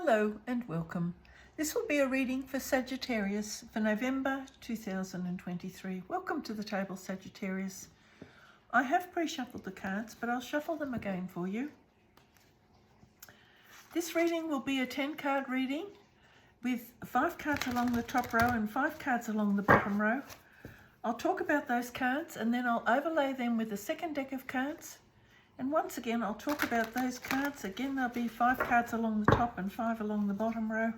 Hello and welcome. This will be a reading for Sagittarius for November 2023. Welcome to the table, Sagittarius. I have pre-shuffled the cards, but I'll shuffle them again for you. This reading will be a 10-card reading with 5 cards along the top row and 5 cards along the bottom row. I'll talk about those cards and then I'll overlay them with a second deck of cards. And once again, I'll talk about those cards. Again, there'll be 5 cards along the top and 5 along the bottom row.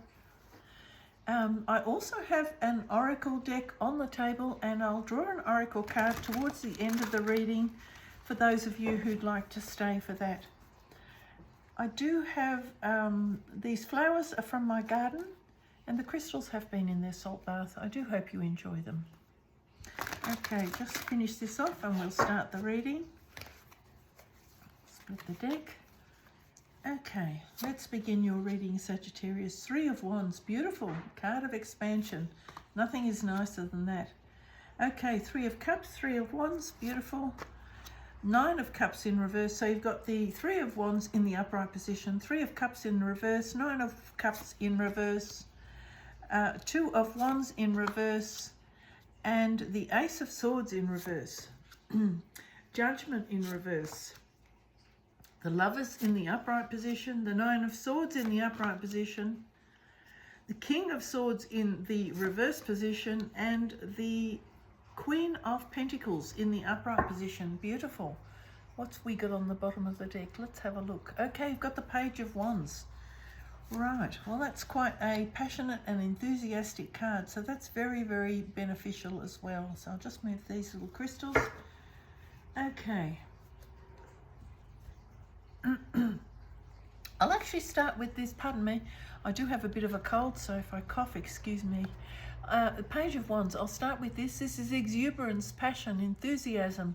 I also have an oracle deck on the table, and I'll draw an oracle card towards the end of the reading for those of you who'd like to stay for that. I do have these flowers are from my garden, and the crystals have been in their salt bath. I do hope you enjoy them. Okay, just finish this off and we'll start the reading. Split the deck. Okay, let's begin your reading, Sagittarius. 3 of Wands, beautiful. Card of expansion. Nothing is nicer than that. Okay, 3 of Cups, 3 of Wands, beautiful. 9 of Cups in reverse. So you've got the 3 of Wands in the upright position, 3 of Cups in reverse, 9 of Cups in reverse, 2 of Wands in reverse, and the Ace of Swords in reverse. Judgment in reverse. The Lovers in the upright position, the 9 of Swords in the upright position, the King of Swords in the reverse position, and the Queen of Pentacles in the upright position. Beautiful. What's we got on the bottom of the deck? Let's have a look. Okay, you've got the Page of Wands. Right, well, that's quite a passionate and enthusiastic card, so that's very, very beneficial as well. So I'll just move these little crystals. Okay. I'll actually start with this, pardon me, I do have a bit of a cold, so if I cough, excuse me. The Page of Wands, I'll start with this. This is exuberance, passion, enthusiasm.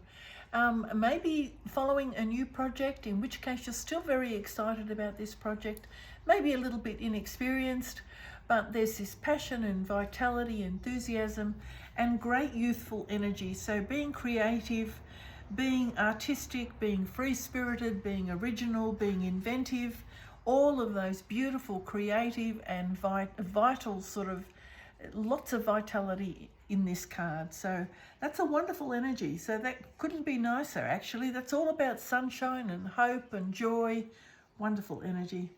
Maybe following a new project, in which case you're still very excited about this project, maybe a little bit inexperienced, but there's this passion and vitality, enthusiasm, and great youthful energy. So being creative, being artistic, being free-spirited, being original, being inventive, all of those beautiful, creative and vital sort of, lots of vitality in this card. So that's a wonderful energy. So that couldn't be nicer, actually. That's all about sunshine and hope and joy. Wonderful energy.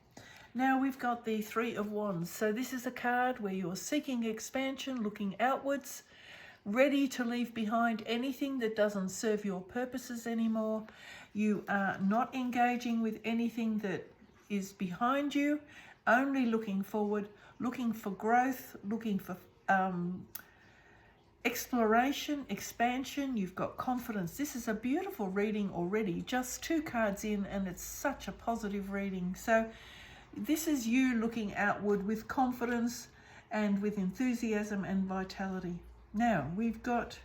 Now we've got the 3 of Wands. So this is a card where you're seeking expansion, looking outwards, ready to leave behind anything that doesn't serve your purposes anymore. You are not engaging with anything that is behind you, only looking forward, looking for growth, looking for exploration, expansion. You've got confidence. This is a beautiful reading already, just 2 cards in, and it's such a positive reading. So this is you looking outward with confidence and with enthusiasm and vitality. Now, we've got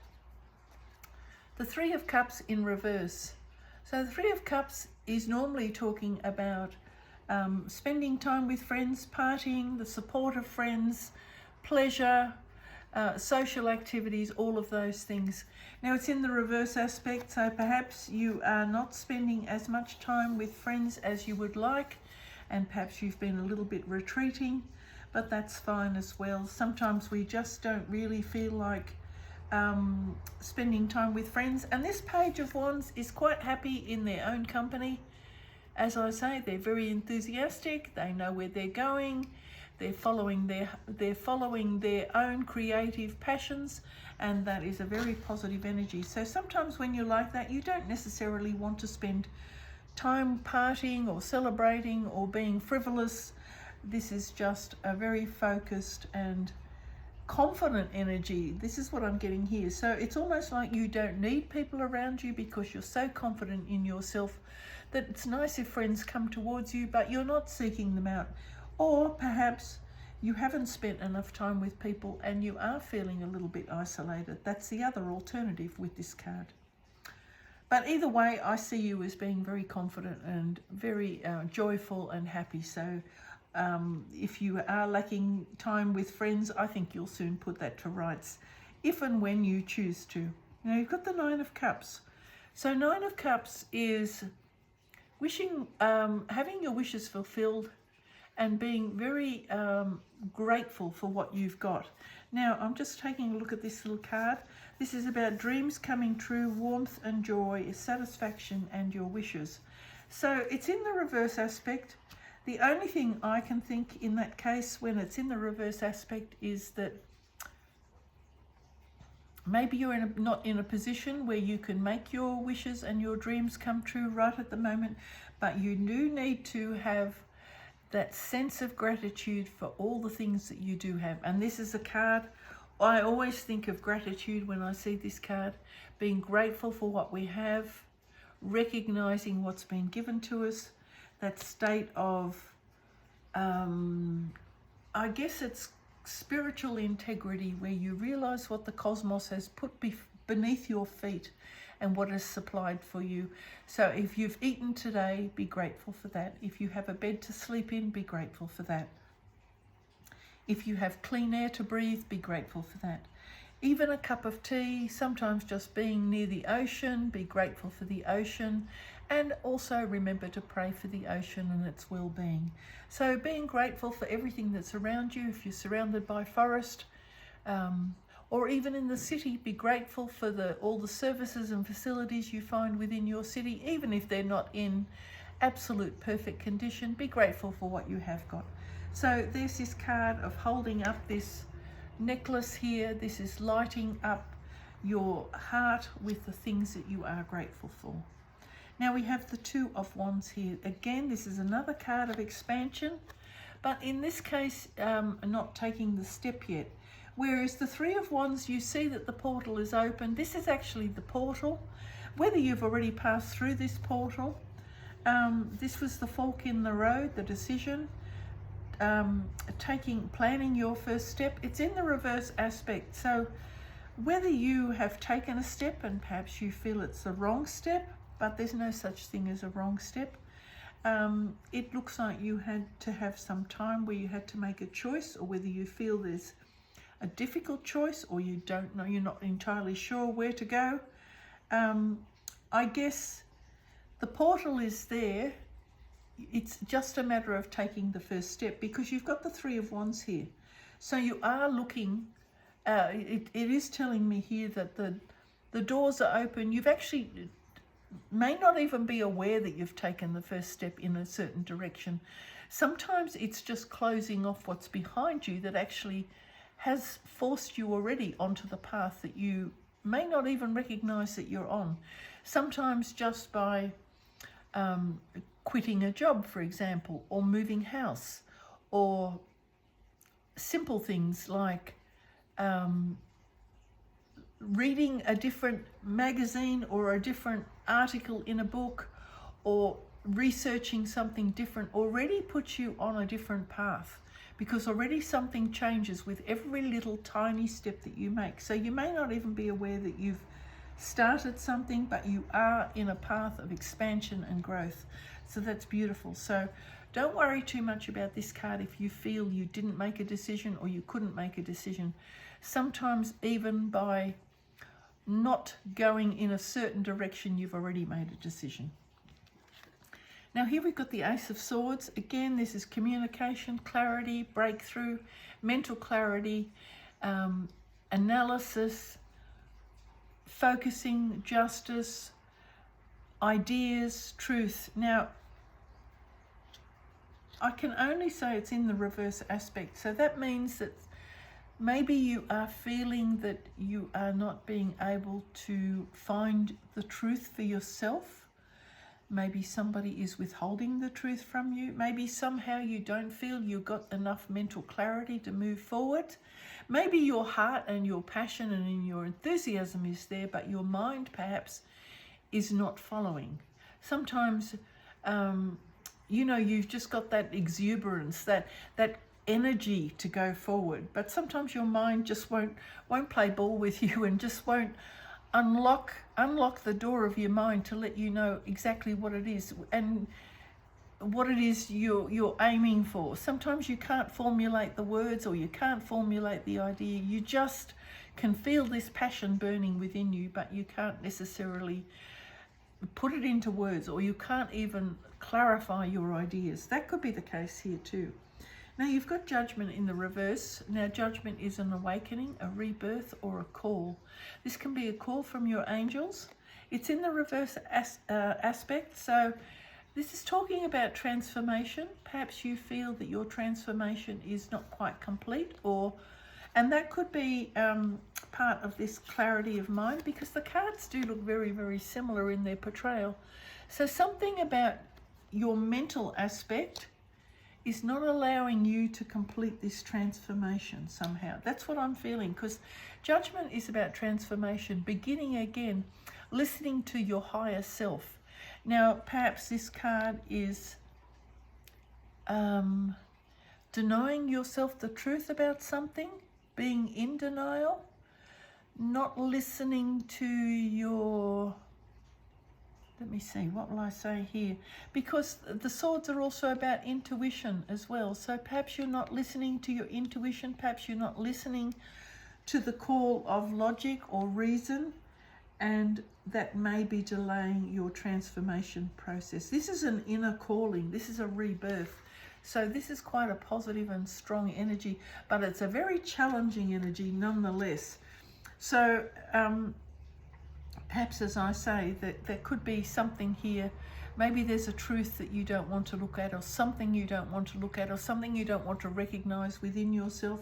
the 3 of Cups in reverse. So the 3 of Cups is normally talking about spending time with friends, partying, the support of friends, pleasure, social activities, all of those things. Now, it's in the reverse aspect, so perhaps you are not spending as much time with friends as you would like, and perhaps you've been a little bit retreating. But that's fine as well. Sometimes we just don't really feel like spending time with friends. And this Page of Wands is quite happy in their own company. As I say, they're very enthusiastic. They know where they're going. They're following their own creative passions, and that is a very positive energy. So sometimes when you're like that, you don't necessarily want to spend time partying or celebrating or being frivolous. This is just a very focused and confident energy. This is what I'm getting here. So it's almost like you don't need people around you because you're so confident in yourself that it's nice if friends come towards you, but you're not seeking them out. Or perhaps you haven't spent enough time with people and you are feeling a little bit isolated. That's the other alternative with this card. But either way, I see you as being very confident and very joyful and happy. So if you are lacking time with friends, I think you'll soon put that to rights, if and when you choose to. Now, you've got the 9 of Cups. So 9 of Cups is wishing, having your wishes fulfilled and being very grateful for what you've got. Now, I'm just taking a look at this little card. This is about dreams coming true, warmth and joy, satisfaction and your wishes. So it's in the reverse aspect. The only thing I can think in that case when it's in the reverse aspect is that maybe you're not in a position where you can make your wishes and your dreams come true right at the moment, but you do need to have that sense of gratitude for all the things that you do have. And this is a card, I always think of gratitude when I see this card, being grateful for what we have, recognizing what's been given to us, that state of, I guess it's spiritual integrity, where you realize what the cosmos has put beneath your feet and what is supplied for you. So if you've eaten today, be grateful for that. If you have a bed to sleep in, be grateful for that. If you have clean air to breathe, be grateful for that. Even a cup of tea, sometimes just being near the ocean, be grateful for the ocean. And also remember to pray for the ocean and its well-being. So being grateful for everything that's around you. If you're surrounded by forest, or even in the city, be grateful for all the services and facilities you find within your city, even if they're not in absolute perfect condition. Be grateful for what you have got. So there's this card of holding up this necklace here. This is lighting up your heart with the things that you are grateful for. Now we have the Two of Wands here. Again, this is another card of expansion, but in this case, not taking the step yet. Whereas the Three of Wands, you see that the portal is open. This is actually the portal. Whether you've already passed through this portal, this was the fork in the road, the decision, planning your first step. It's in the reverse aspect. So whether you have taken a step and perhaps you feel it's the wrong step, but there's no such thing as a wrong step. It looks like you had to have some time where you had to make a choice, or whether you feel there's a difficult choice, or you don't know, you're not entirely sure where to go. I guess the portal is there. It's just a matter of taking the first step, because you've got the Three of Wands here. So you are looking, it is telling me here that the doors are open. You've actually may not even be aware that you've taken the first step in a certain direction. Sometimes it's just closing off what's behind you that actually has forced you already onto the path that you may not even recognize that you're on. Sometimes just by quitting a job, for example, or moving house, or simple things like reading a different magazine or a different article in a book, or researching something different already puts you on a different path, because already something changes with every little tiny step that you make. So you may not even be aware that you've started something, but you are in a path of expansion and growth. So that's beautiful. So don't worry too much about this card if you feel you didn't make a decision or you couldn't make a decision. Sometimes even by not going in a certain direction, you've already made a decision. Now here we've got the Ace of Swords. Again, this is communication, clarity, breakthrough, mental clarity, analysis, focusing, justice, ideas, truth. Now, I can only say it's in the reverse aspect. So that means that maybe you are feeling that you are not being able to find the truth for yourself. Maybe somebody is withholding the truth from you. Maybe somehow you don't feel you've got enough mental clarity to move forward. Maybe your heart and your passion and your enthusiasm is there, but your mind perhaps is not following. Sometimes, you've just got that exuberance, that energy to go forward, but sometimes your mind just won't play ball with you and just won't unlock the door of your mind to let you know exactly what it is and what it is you're aiming for. Sometimes you can't formulate the words, or you can't formulate the idea. You just can feel this passion burning within you, but you can't necessarily put it into words, or you can't even clarify your ideas. That could be the case here too. Now you've got Judgment in the reverse. Now Judgment is an awakening, a rebirth, or a call. This can be a call from your angels. It's in the reverse aspect, so this is talking about transformation. Perhaps you feel that your transformation is not quite complete, and that could be part of this clarity of mind, because the cards do look very, very similar in their portrayal. So something about your mental aspect is not allowing you to complete this transformation somehow. That's what I'm feeling, because Judgment is about transformation, beginning again, listening to your higher self. Now, perhaps this card is denying yourself the truth about something, being in denial, not listening to your... Let me see, what will I say here? Because the swords are also about intuition as well. So perhaps you're not listening to your intuition. Perhaps you're not listening to the call of logic or reason. And that may be delaying your transformation process. This is an inner calling. This is a rebirth. So this is quite a positive and strong energy. But it's a very challenging energy nonetheless. So... perhaps, as I say, that there could be something here. Maybe there's a truth that you don't want to look at, or something you don't want to look at, or something you don't want to recognize within yourself,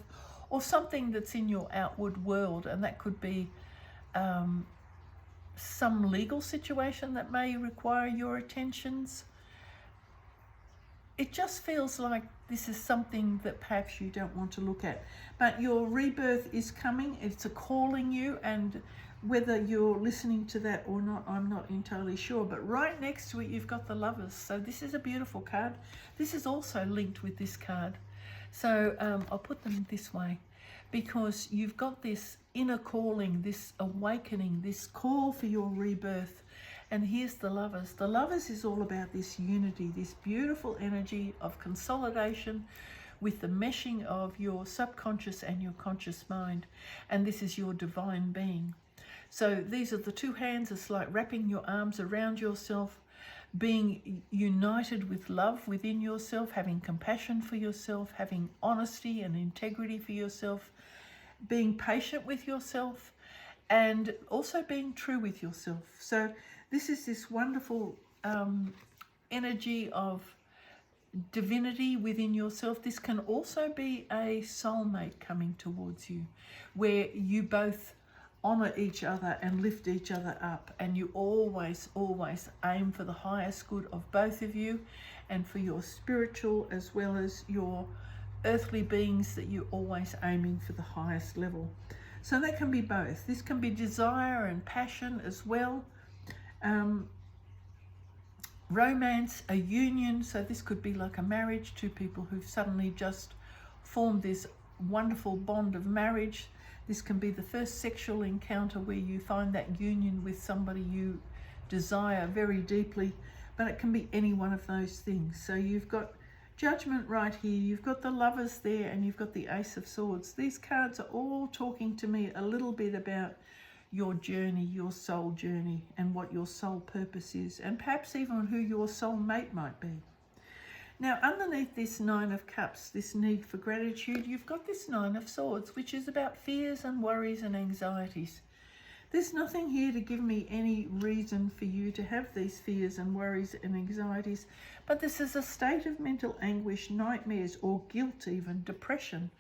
or something that's in your outward world. And that could be some legal situation that may require your attentions. It just feels like this is something that perhaps you don't want to look at. But your rebirth is coming. It's a calling you, and whether you're listening to that or not, I'm not entirely sure. But right next to it, you've got the Lovers. So this is a beautiful card. This is also linked with this card. So I'll put them this way, because you've got this inner calling, this awakening, this call for your rebirth. And here's the Lovers. The Lovers is all about this unity, this beautiful energy of consolidation with the meshing of your subconscious and your conscious mind. And this is your divine being. So these are the two hands. It's like wrapping your arms around yourself, being united with love within yourself, having compassion for yourself, having honesty and integrity for yourself, being patient with yourself, and also being true with yourself. So this is this wonderful energy of divinity within yourself. This can also be a soulmate coming towards you, where you both honor each other and lift each other up, and you always aim for the highest good of both of you, and for your spiritual as well as your earthly beings, that you're always aiming for the highest level. So that can be both. This can be desire and passion as well. Romance, a union. So this could be like a marriage, two people who've suddenly just formed this wonderful bond of marriage. This can be the first sexual encounter where you find that union with somebody you desire very deeply, but it can be any one of those things. So you've got Judgment right here, you've got the Lovers there, and you've got the Ace of Swords. These cards are all talking to me a little bit about your journey, your soul journey, and what your soul purpose is, and perhaps even who your soul mate might be. Now, underneath this Nine of Cups, this need for gratitude, you've got this Nine of Swords, which is about fears and worries and anxieties. There's nothing here to give me any reason for you to have these fears and worries and anxieties, but this is a state of mental anguish, nightmares, or guilt, even depression.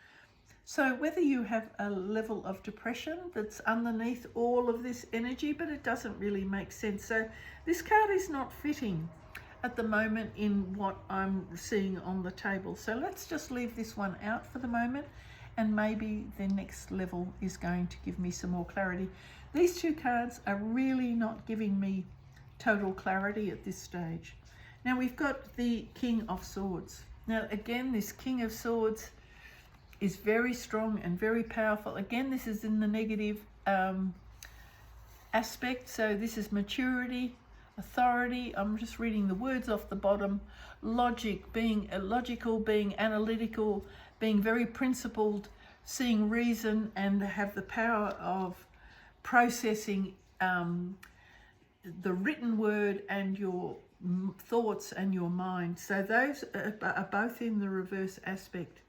So whether you have a level of depression that's underneath all of this energy, but it doesn't really make sense. So this card is not fitting at the moment in what I'm seeing on the table. So let's just leave this one out for the moment, and maybe the next level is going to give me some more clarity. These two cards are really not giving me total clarity at this stage. Now we've got the King of Swords. Now again, this King of Swords is very strong and very powerful. Again, this is in the negative aspect. So this is maturity, authority. I'm just reading the words off the bottom. Logic, being logical, being analytical, being very principled, seeing reason, and have the power of processing the written word and your thoughts and your mind. So those are both in the reverse aspect.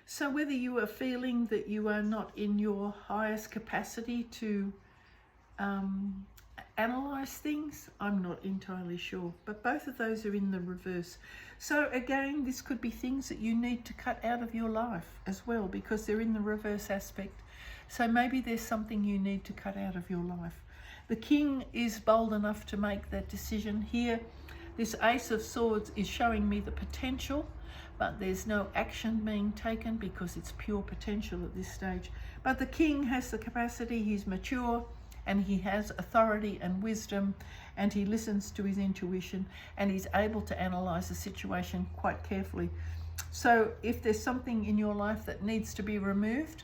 So whether you are feeling that you are not in your highest capacity to analyze things, I'm not entirely sure, but both of those are in the reverse. So again, this could be things that you need to cut out of your life as well, because they're in the reverse aspect. So maybe there's something you need to cut out of your life. The king is bold enough to make that decision here. This Ace of Swords is showing me the potential, but there's no action being taken because it's pure potential at this stage. But the king has the capacity, he's mature, and he has authority and wisdom, and he listens to his intuition, and he's able to analyze the situation quite carefully. So if there's something in your life that needs to be removed,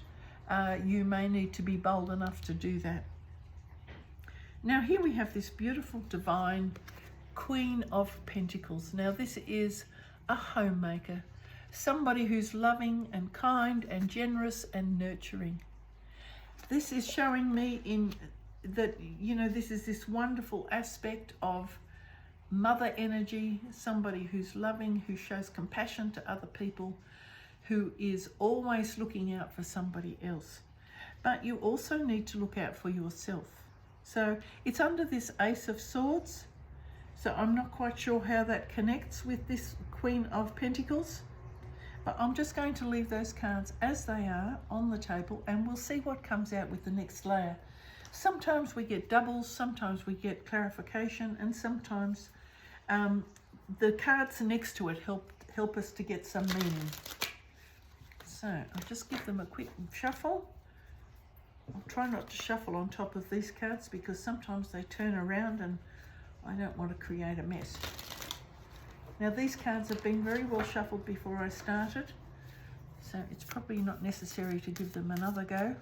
you may need to be bold enough to do that. Now here we have this beautiful divine Queen of Pentacles. Now this is a homemaker, somebody who's loving and kind and generous and nurturing. This is showing me in that, you know, this is this wonderful aspect of mother energy, somebody who's loving, who shows compassion to other people, who is always looking out for somebody else. But you also need to look out for yourself. So it's under this Ace of Swords. So I'm not quite sure how that connects with this Queen of Pentacles, but I'm just going to leave those cards as they are on the table, and we'll see what comes out with the next layer. Sometimes we get doubles, sometimes we get clarification, and sometimes the cards next to it help us to get some meaning. So I'll just give them a quick shuffle. I'll try not to shuffle on top of these cards because sometimes they turn around and I don't want to create a mess. Now these cards have been very well shuffled before I started, so it's probably not necessary to give them another go.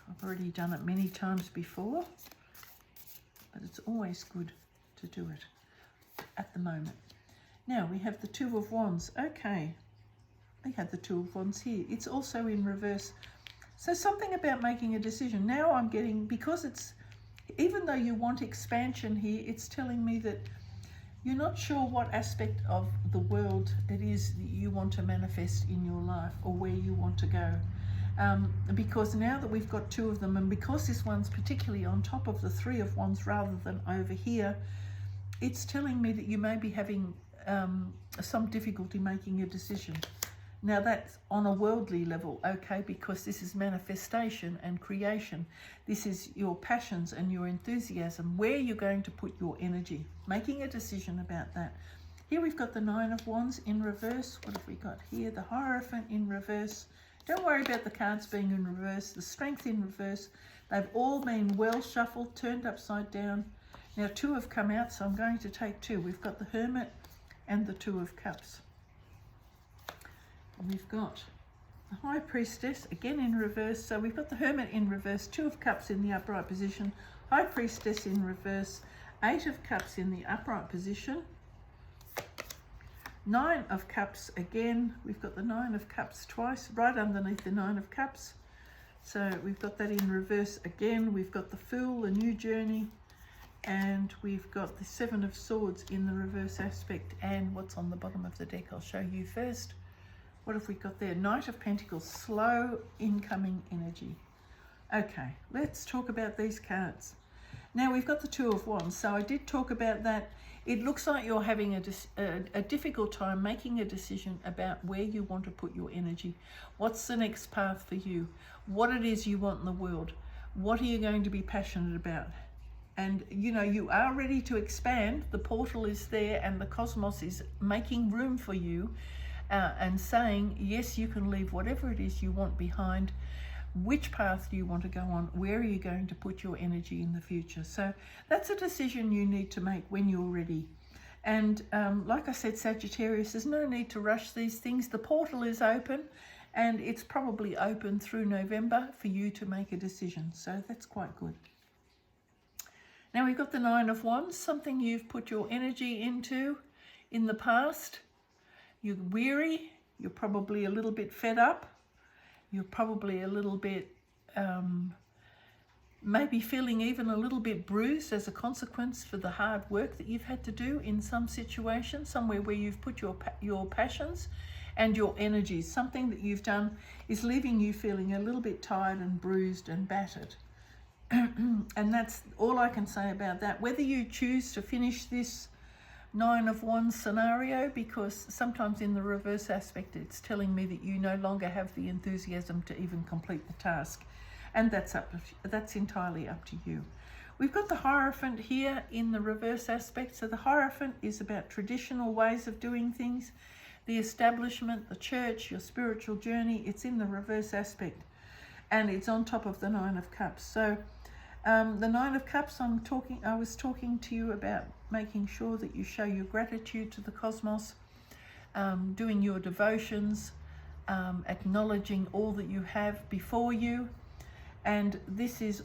I've already done it many times before, but it's always good to do it at the moment. Now we have the Two of Wands. Okay, we have the Two of Wands here. It's also in reverse. So something about making a decision. Now I'm getting, because it's, even though you want expansion here, it's telling me that you're not sure what aspect of the world it is that you want to manifest in your life or where you want to go. Because now that we've got two of them, and because this one's particularly on top of the Three of Wands rather than over here, it's telling me that you may be having some difficulty making a decision. Now that's on a worldly level, okay, because this is manifestation and creation. This is your passions and your enthusiasm, where you're going to put your energy, making a decision about that. Here we've got the Nine of Wands in reverse. What have we got here? The Hierophant in reverse. Don't worry about the cards being in reverse. The Strength in reverse. They've all been well shuffled, turned upside down. Now two have come out, so I'm going to take two. We've got the Hermit and the Two of Cups. We've got the High Priestess, again in reverse. So we've got the Hermit in reverse, Two of Cups in the upright position, High Priestess in reverse, Eight of Cups in the upright position, Nine of Cups again. We've got the Nine of Cups twice, right underneath the Nine of Cups. So we've got that in reverse again. We've got the Fool, a new journey, and we've got the Seven of Swords in the reverse aspect. And what's on the bottom of the deck, I'll show you first. What have we got there? Knight of Pentacles, slow incoming energy. Okay, let's talk about these cards. Now we've got the Two of Wands, so I did talk about that. It looks like you're having a difficult time making a decision about where you want to put your energy. What's the next path for you? What it is you want in the world. What are you going to be passionate about? And you know, you are ready to expand. The portal is there and the cosmos is making room for you. And saying, yes, you can leave whatever it is you want behind. Which path do you want to go on? Where are you going to put your energy in the future? So that's a decision you need to make when you're ready. And like I said, Sagittarius, there's no need to rush these things. The portal is open, and it's probably open through November for you to make a decision. So that's quite good. Now we've got the Nine of Wands, something you've put your energy into in the past. You're weary, you're probably a little bit fed up, you're probably a little bit, maybe feeling even a little bit bruised as a consequence for the hard work that you've had to do in some situation, somewhere where you've put your passions and your energies. Something that you've done is leaving you feeling a little bit tired and bruised and battered. And that's all I can say about that. Whether you choose to finish this Nine of Wands scenario, because sometimes in the reverse aspect it's telling me that you no longer have the enthusiasm to even complete the task, and that's entirely up to you. We've got the Hierophant here in the reverse aspect. So the Hierophant is about traditional ways of doing things, the establishment, the church, your spiritual journey. It's in the reverse aspect, and it's on top of the Nine of Cups. So the Nine of Cups, I was talking to you about making sure that you show your gratitude to the cosmos, doing your devotions, acknowledging all that you have before you. And this is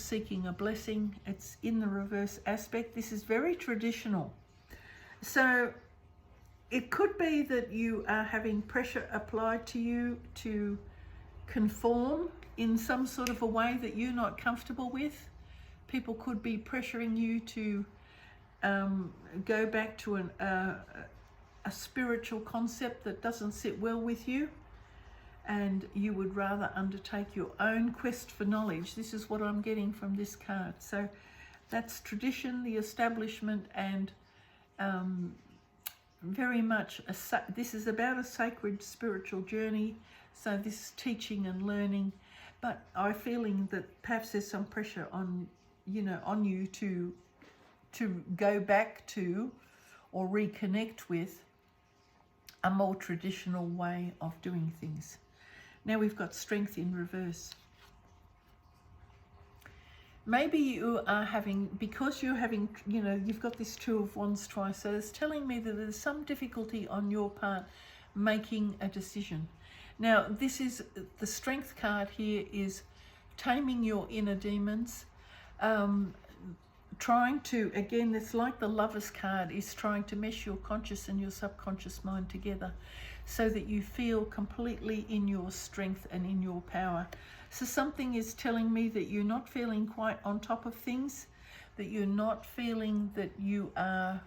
seeking a blessing. It's in the reverse aspect. This is very traditional. So it could be that you are having pressure applied to you to conform in some sort of a way that you're not comfortable with. People could be pressuring you to go back to a spiritual concept that doesn't sit well with you, and you would rather undertake your own quest for knowledge. This is what I'm getting from this card. So that's tradition, the establishment, and very much this is about a sacred spiritual journey. So this is teaching and learning, but I'm feeling that perhaps there's some pressure on you to go back to or reconnect with a more traditional way of doing things. Now we've got Strength in reverse. Maybe you are having, because you're having, you've got this Two of Wands twice, so it's telling me that there's some difficulty on your part making a decision. Now, this is the Strength card here, is taming your inner demons, trying to, again, it's like the Lover's card, is trying to mesh your conscious and your subconscious mind together so that you feel completely in your strength and in your power. So something is telling me that you're not feeling quite on top of things, that you're not feeling that you are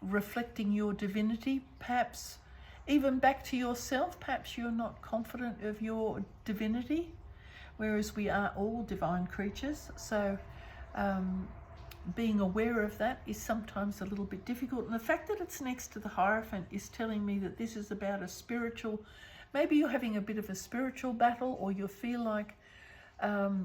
reflecting your divinity, perhaps even back to yourself. Perhaps you're not confident of your divinity, whereas we are all divine creatures. So being aware of that is sometimes a little bit difficult. And the fact that it's next to the Hierophant is telling me that this is about a spiritual, maybe you're having a bit of a spiritual battle, or you feel like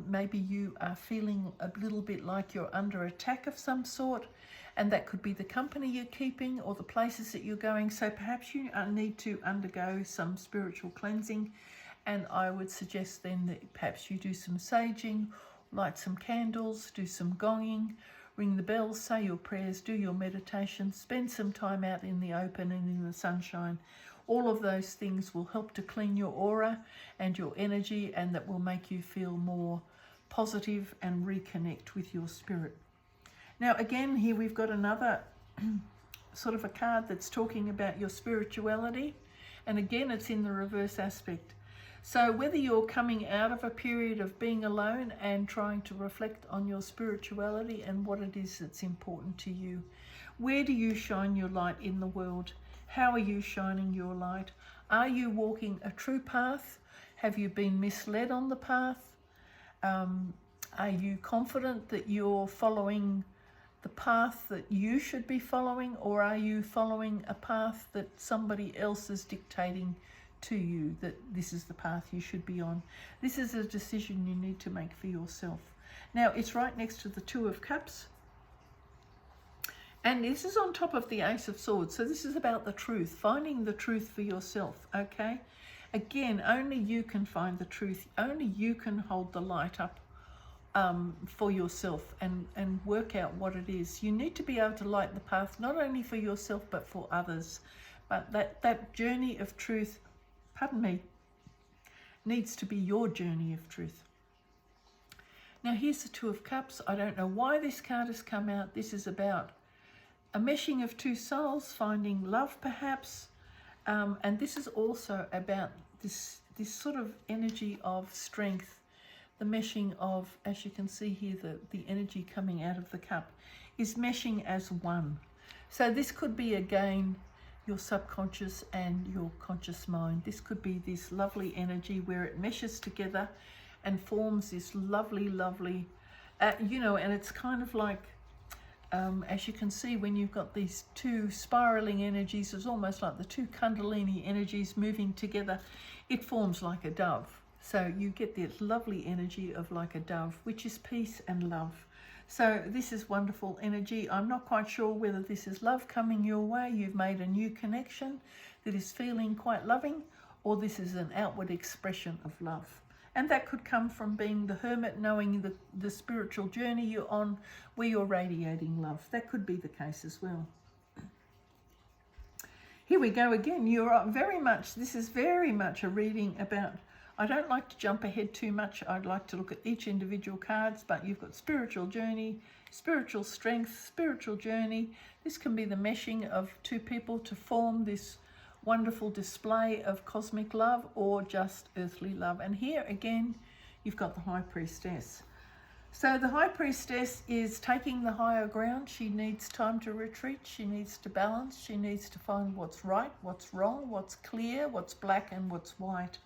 maybe you are feeling a little bit like you're under attack of some sort, and that could be the company you're keeping or the places that you're going. So perhaps you need to undergo some spiritual cleansing, and I would suggest then that perhaps you do some saging, light some candles, do some gonging, ring the bells, say your prayers, do your meditation, spend some time out in the open and in the sunshine. All of those things will help to clean your aura and your energy, and that will make you feel more positive and reconnect with your spirit. Now again, here we've got another sort of a card that's talking about your spirituality, and again it's in the reverse aspect. So whether you're coming out of a period of being alone and trying to reflect on your spirituality and what it is that's important to you, where do you shine your light in the world? How are you shining your light? Are you walking a true path? Have you been misled on the path? Are you confident that you're following the path that you should be following, or are you following a path that somebody else is dictating to you that this is the path you should be on? This is a decision you need to make for yourself. Now it's right next to the Two of Cups, and this is on top of the Ace of Swords. So this is about the truth, finding the truth for yourself, okay? Again, only you can find the truth. Only you can hold the light up for yourself and work out what it is. You need to be able to light the path, not only for yourself, but for others. But that journey of truth, pardon me, needs to be your journey of truth. Now here's the Two of Cups. I don't know why this card has come out. This is about a meshing of two souls, finding love perhaps, and this is also about this sort of energy of strength the meshing of, as you can see here, the energy coming out of the cup is meshing as one. So this could be, again, your subconscious and your conscious mind. This could be this lovely energy where it meshes together and forms this lovely, lovely, you know, and it's kind of like, as you can see, when you've got these two spiraling energies, it's almost like the two Kundalini energies moving together. It forms like a dove. So you get this lovely energy of like a dove, which is peace and love. So this is wonderful energy. I'm not quite sure whether this is love coming your way. You've made a new connection that is feeling quite loving, or this is an outward expression of love. And that could come from being the hermit, knowing the spiritual journey you're on, where you're radiating love. That could be the case as well. Here we go again. You're very much, this is very much a reading about, I don't like to jump ahead too much. I'd like to look at each individual cards, but you've got spiritual journey, spiritual strength, spiritual journey. This can be the meshing of two people to form this wonderful display of cosmic love or just earthly love. And here again, you've got the High Priestess. So the High Priestess is taking the higher ground. She needs time to retreat. She needs to balance. She needs to find what's right, what's wrong, what's clear, what's black and what's white.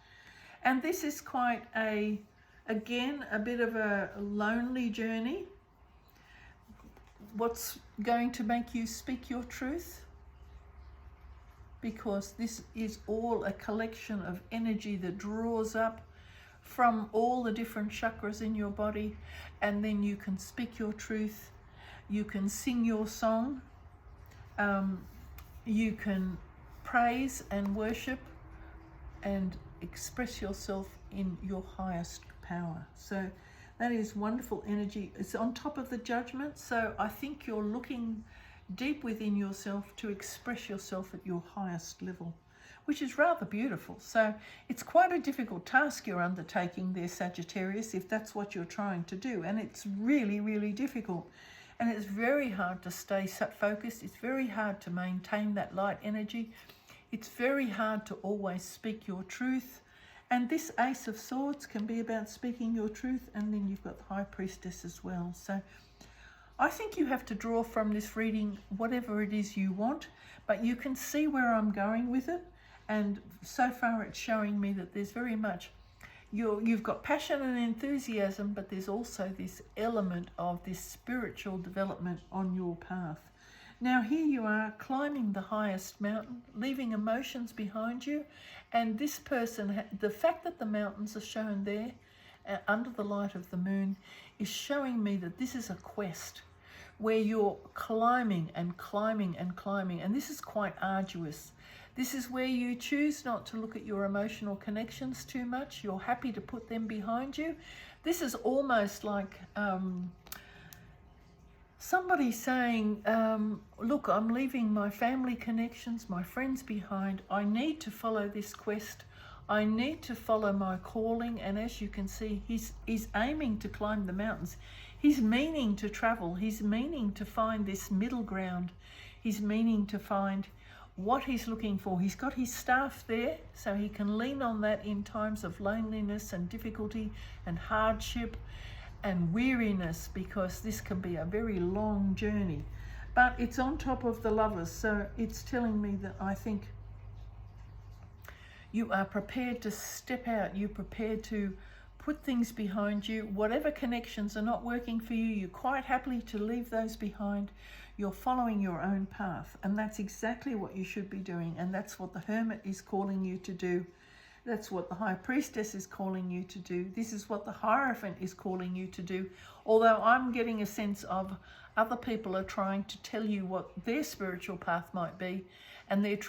And this is quite again, a bit of a lonely journey. What's going to make you speak your truth? Because this is all a collection of energy that draws up from all the different chakras in your body, and then you can speak your truth, you can sing your song, you can praise and worship and express yourself in your highest power. So that is wonderful energy. It's on top of the judgment, so I think you're looking deep within yourself to express yourself at your highest level, which is rather beautiful. So it's quite a difficult task you're undertaking there, Sagittarius, if that's what you're trying to do. And it's really, really difficult. And it's very hard to stay focused. It's very hard to maintain that light energy. It's very hard to always speak your truth. And this Ace of Swords can be about speaking your truth. And then you've got the High Priestess as well. So I think you have to draw from this reading whatever it is you want, but you can see where I'm going with it. And so far it's showing me that there's very much, you've got passion and enthusiasm, but there's also this element of this spiritual development on your path. Now here you are climbing the highest mountain, leaving emotions behind you. And this person, the fact that the mountains are shown there under the light of the moon is showing me that this is a quest where you're climbing and climbing and climbing. And this is quite arduous. This is where you choose not to look at your emotional connections too much. You're happy to put them behind you. This is almost like somebody saying, look, I'm leaving my family connections, my friends behind. I need to follow this quest. I need to follow my calling. And as you can see, he's aiming to climb the mountains. He's meaning to travel. He's meaning to find this middle ground. He's meaning to find what he's looking for. He's got his staff there, so he can lean on that in times of loneliness and difficulty and hardship and weariness, because this can be a very long journey. But it's on top of the Lovers, so it's telling me that I think you are prepared to step out. You're prepared to put things behind you. Whatever connections are not working for you, you're quite happy to leave those behind. You're following your own path, and that's exactly what you should be doing. And that's what the Hermit is calling you to do. That's what the High Priestess is calling you to do. This is what the Hierophant is calling you to do. Although I'm getting a sense of other people are trying to tell you what their spiritual path might be, and it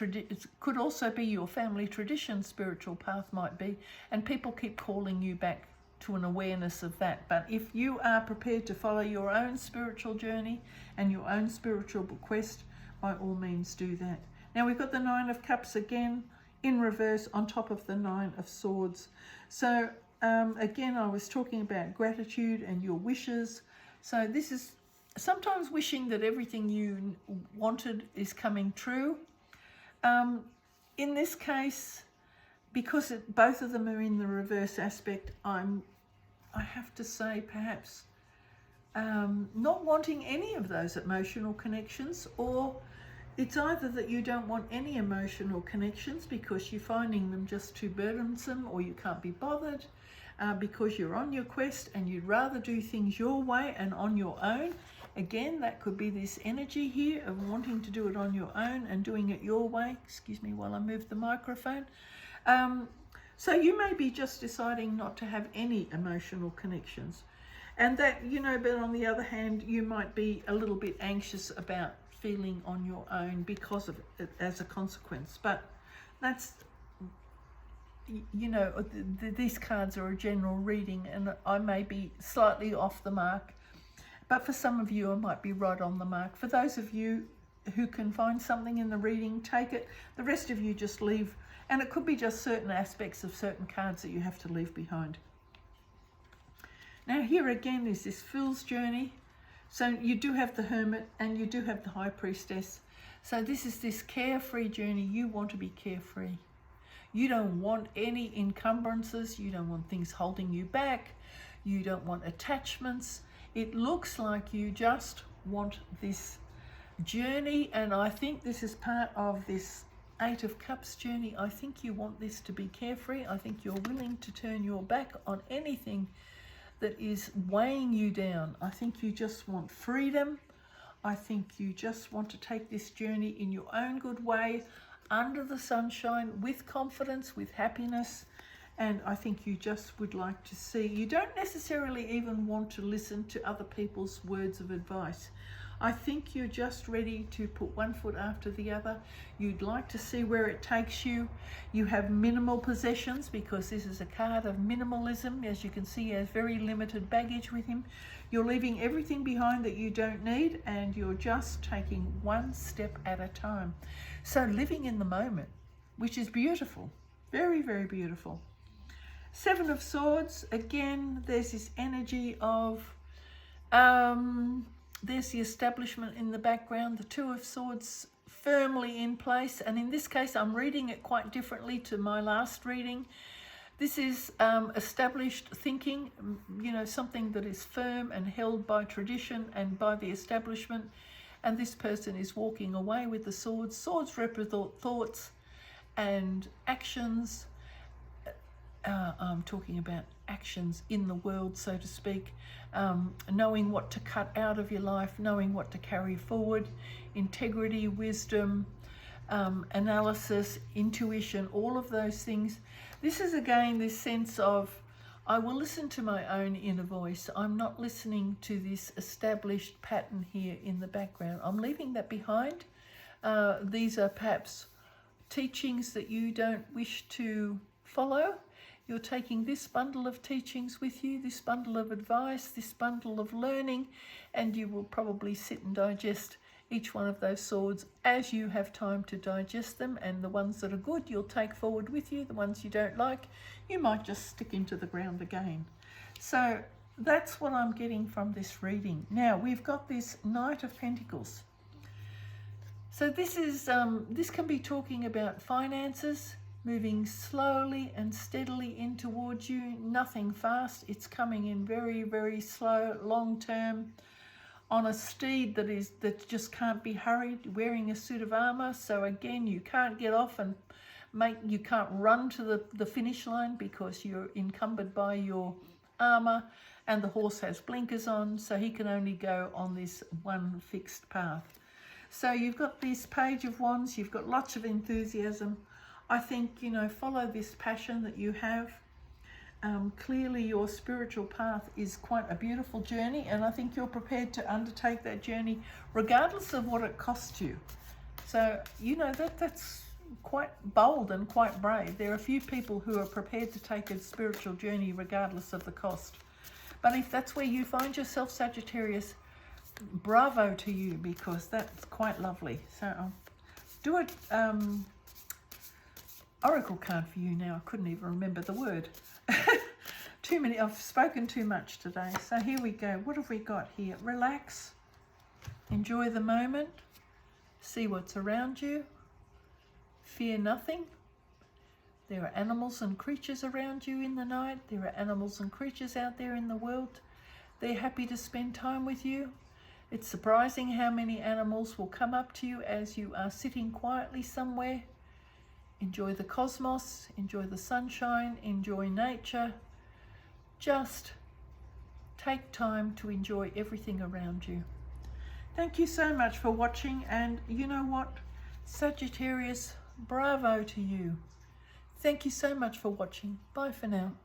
could also be your family tradition spiritual path might be, and people keep calling you back to an awareness of that. But if you are prepared to follow your own spiritual journey and your own spiritual quest, by all means do that. Now we've got the Nine of Cups again in reverse on top of the Nine of Swords. So again, I was talking about gratitude and your wishes. So this is sometimes wishing that everything you wanted is coming true. In this case, because both of them are in the reverse aspect, I'm I have to say, perhaps not wanting any of those emotional connections, or it's either that you don't want any emotional connections because you're finding them just too burdensome, or you can't be bothered because you're on your quest and you'd rather do things your way and on your own. Again, that could be this energy here of wanting to do it on your own and doing it your way. Excuse me while I move the microphone. So you may be just deciding not to have any emotional connections. And that, you know, but on the other hand, you might be a little bit anxious about feeling on your own because of it as a consequence. But that's, you know, these cards are a general reading and I may be slightly off the mark. But for some of you, I might be right on the mark. For those of you who can find something in the reading, take it. The rest of you just leave. And it could be just certain aspects of certain cards that you have to leave behind. Now here again is this Fool's Journey. So you do have the Hermit and you do have the High Priestess. So this is this carefree journey. You want to be carefree. You don't want any encumbrances. You don't want things holding you back. You don't want attachments. It looks like you just want this journey, and I think this is part of this Eight of Cups journey. I think you want this to be carefree. I think you're willing to turn your back on anything that is weighing you down. I think you just want freedom. I think you just want to take this journey in your own good way, under the sunshine, with confidence, with happiness. And I think you just would like to see, you don't necessarily even want to listen to other people's words of advice. I think you're just ready to put one foot after the other. You'd like to see where it takes you. You have minimal possessions because this is a card of minimalism. As you can see, he has very limited baggage with him. You're leaving everything behind that you don't need, and you're just taking one step at a time. So living in the moment, which is beautiful, very, very beautiful. Seven of Swords, again, there's this energy of, there's the establishment in the background, the Two of Swords firmly in place. And in this case, I'm reading it quite differently to my last reading. This is established thinking, you know, something that is firm and held by tradition and by the establishment. And this person is walking away with the swords. Swords represent thoughts and actions. I'm talking about actions in the world, so to speak, knowing what to cut out of your life, knowing what to carry forward, integrity, wisdom, analysis, intuition, all of those things. This is again this sense of, I will listen to my own inner voice. I'm not listening to this established pattern here in the background. I'm leaving that behind. These are perhaps teachings that you don't wish to follow. You're taking this bundle of teachings with you, this bundle of advice, this bundle of learning, and you will probably sit and digest each one of those swords as you have time to digest them. And the ones that are good, you'll take forward with you. The ones you don't like, you might just stick into the ground again. So that's what I'm getting from this reading. Now, we've got this Knight of Pentacles. So this is this can be talking about finances, moving slowly and steadily in towards you, nothing fast. It's coming in very, very slow, long term, on a steed that just can't be hurried, wearing a suit of armor. So again, you can't get off and you can't run to the finish line because you're encumbered by your armor, and the horse has blinkers on, so he can only go on this one fixed path. So you've got this Page of Wands, you've got lots of enthusiasm. I think, you know, follow this passion that you have. Clearly your spiritual path is quite a beautiful journey, and I think you're prepared to undertake that journey regardless of what it costs you. So, you know, that's quite bold and quite brave. There are a few people who are prepared to take a spiritual journey regardless of the cost. But if that's where you find yourself, Sagittarius, bravo to you, because that's quite lovely. So I'll do it. Oracle card for you now. I couldn't even remember the word. Too many. I've spoken too much today. So here we go. What have we got here? Relax. Enjoy the moment. See what's around you. Fear nothing. There are animals and creatures around you in the night. There are animals and creatures out there in the world. They're happy to spend time with you. It's surprising how many animals will come up to you as you are sitting quietly somewhere. Enjoy the cosmos, enjoy the sunshine, enjoy nature. Just take time to enjoy everything around you. Thank you so much for watching, and you know what? Sagittarius, bravo to you. Thank you so much for watching. Bye for now.